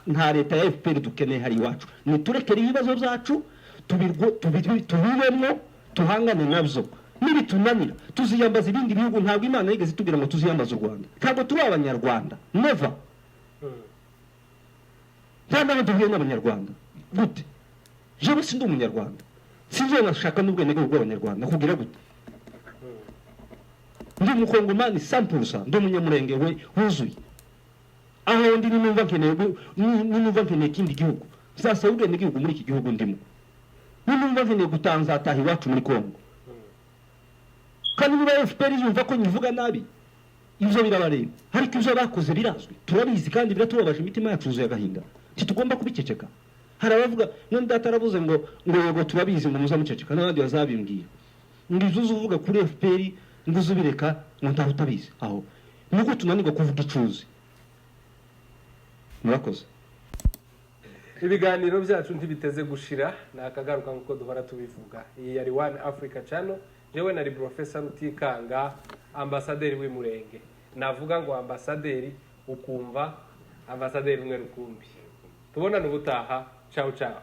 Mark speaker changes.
Speaker 1: nta leta ya FPR dukeneye hari iwacu. Niturekere ibibazo byacu tubibemo tuhangane nabyo. Nibitunanira tuziyambaza ibindi bihugu. Ntabwo Imana yigeze itubwira ngo tuziyambaza u Rwanda. Ntabwo turi abanyarwanda, never. Ntabwo tuvuye n'abanyarwanda gute? Jewe sindi umunyarwanda, sinzo nashaka n'ubwenegihugu bw'abanyarwanda kugira gute? Ndi umukongomani 100%, ndi umunyamurenge wuzuye. Aho ndi numva nkeneye ikindi gihugu. Sasa ubwenegihugu muri iki gihugu ndimo, numva nkeneye gutanza atahi iwacu muri Kongo. Kandi niba FPR yumva ko nyivuga nabi, ibyo birabareba. Ariko ibyo bakoze birazwi, turabizi kandi biratubabaje, imitima yacu yuzuye agahinda. Titugomba kubiceceka. Hari abavuga none dataravuze ngo yego turabizi ngo muzamuceceka, n'abandi bazabimbwira ngo izuzu uvuga kuri FPR ngo uzubireka ngo ntaho utabizi. Aho nuko tunanirwa kuvuga icuzi. Murakoze.
Speaker 2: Ibiganiro byacu ntibiteze gushira, nakagaruka nkuko duhora tubivuga. Iyi yari One Africa Channel. Jewe nari Professor Rutikanga, ambasaderi w'Imurenge. Navuga ngo ambasaderi ukumva ambasaderi umwe rukumbi. Tubonana ubutaha. Ciao ciao.